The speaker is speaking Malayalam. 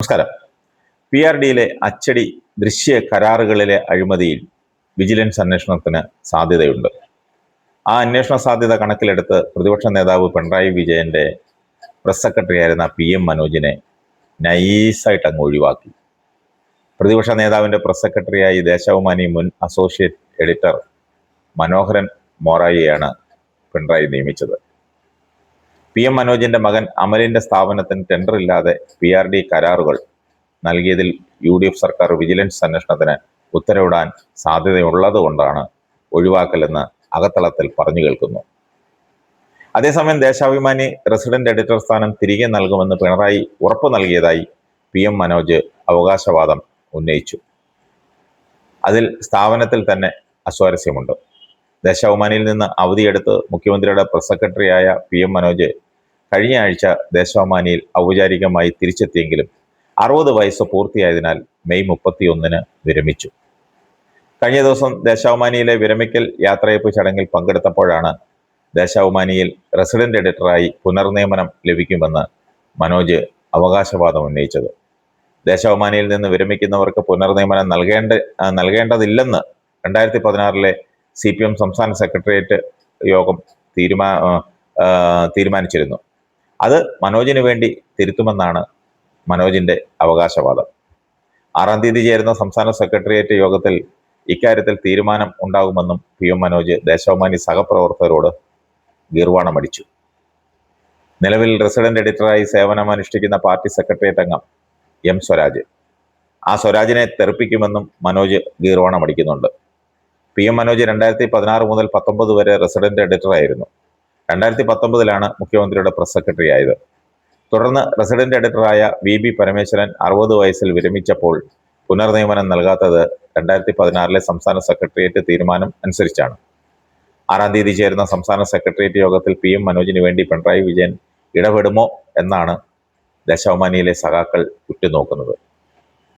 നമസ്കാരം. PRDയിലെ അച്ചടി ദൃശ്യ കരാറുകളിലെ അഴിമതിയിൽ വിജിലൻസ് അന്വേഷണത്തിന് സാധ്യതയുണ്ട്. ആ അന്വേഷണ സാധ്യത കണക്കിലെടുത്ത് പ്രതിപക്ഷ നേതാവ് പിണറായി വിജയന്റെ പ്രസ് സെക്രട്ടറി ആയിരുന്ന PM മനോജിനെ നൈസായിട്ട് അങ്ങ് ഒഴിവാക്കി. പ്രതിപക്ഷ നേതാവിന്റെ പ്രസ് സെക്രട്ടറിയായി ദേശാഭിമാനി മുൻ അസോസിയേറ്റ് എഡിറ്റർ മനോഹരൻ മൊറായിയെയാണ് പിണറായി നിയമിച്ചത്. PM മനോജിന്റെ മകൻ അമലിന്റെ സ്ഥാപനത്തിന് ടെൻഡറില്ലാതെ PRD കരാറുകൾ നൽകിയതിൽ UDF സർക്കാർ വിജിലൻസ് അന്വേഷണത്തിന് ഉത്തരവിടാൻ സാധ്യതയുള്ളതുകൊണ്ടാണ് ഒഴിവാക്കലെന്ന് അകത്തളത്തിൽ പറഞ്ഞു കേൾക്കുന്നു. അതേസമയം ദേശാഭിമാനി റെസിഡന്റ് എഡിറ്റർ സ്ഥാനം തിരികെ നൽകുമെന്ന് പിണറായി ഉറപ്പു നൽകിയതായി PM മനോജ് അവകാശവാദം ഉന്നയിച്ചു. അതിൽ സ്ഥാപനത്തിൽ തന്നെ അസ്വാരസ്യമുണ്ട്. ദേശാഭിമാനിയിൽ നിന്ന് അവധിയെടുത്ത് മുഖ്യമന്ത്രിയുടെ പ്രസ് സെക്രട്ടറിയായ PM മനോജ് കഴിഞ്ഞ ആഴ്ച ദേശാഭിമാനിയിൽ ഔപചാരികമായി തിരിച്ചെത്തിയെങ്കിലും 60 വയസ്സ് പൂർത്തിയായതിനാൽ മെയ് 31 വിരമിച്ചു. കഴിഞ്ഞ ദിവസം ദേശാഭിമാനിയിലെ വിരമിക്കൽ യാത്രയപ്പ് ചടങ്ങിൽ പങ്കെടുത്തപ്പോഴാണ് ദേശാഭിമാനിയിൽ റെസിഡന്റ് എഡിറ്ററായി പുനർനിയമനം ലഭിക്കുമെന്ന് മനോജ് അവകാശവാദം ഉന്നയിച്ചത്. ദേശാഭിമാനിയിൽ നിന്ന് വിരമിക്കുന്നവർക്ക് പുനർനിയമനം നൽകേണ്ടതില്ലെന്ന് 2016 CPM സംസ്ഥാന സെക്രട്ടേറിയറ്റ് യോഗം തീരുമാനിച്ചിരുന്നു. അത് മനോജിന് വേണ്ടി തിരുത്തുമെന്നാണ് മനോജിന്റെ അവകാശവാദം. 6-ാം തീയതി ചേരുന്ന സംസ്ഥാന സെക്രട്ടേറിയറ്റ് യോഗത്തിൽ ഇക്കാര്യത്തിൽ തീരുമാനം ഉണ്ടാകുമെന്നും PM മനോജ് ദേശാഭിമാനി സഹപ്രവർത്തകരോട് ഗീർവാണമടിച്ചു. നിലവിൽ റെസിഡന്റ് എഡിറ്ററായി സേവനമനുഷ്ഠിക്കുന്ന പാർട്ടി സെക്രട്ടേറിയറ്റ് അംഗം M സ്വരാജ്, ആ സ്വരാജിനെ തെറിപ്പിക്കുമെന്നും മനോജ് ഗീർവാണമടിക്കുന്നുണ്ട്. PM മനോജ് 2016 മുതൽ 19 വരെ റെസിഡന്റ് എഡിറ്ററായിരുന്നു. 2019 മുഖ്യമന്ത്രിയുടെ പ്രസ് സെക്രട്ടറി ആയത്. തുടർന്ന് റെസിഡന്റ് എഡിറ്ററായ VB പരമേശ്വരൻ 60 വയസ്സിൽ വിരമിച്ചപ്പോൾ പുനർനിയമനം നൽകാത്തത് 2016 സംസ്ഥാന സെക്രട്ടേറിയറ്റ് തീരുമാനം അനുസരിച്ചാണ്. 6-ാം തീയതി ചേരുന്ന സംസ്ഥാന സെക്രട്ടേറിയറ്റ് യോഗത്തിൽ PM മനോജിന് വേണ്ടി പിണറായി വിജയൻ ഇടപെടുമോ എന്നാണ് ദേശാഭിമാനിയിലെ സഖാക്കൾ ഉറ്റുനോക്കുന്നത്.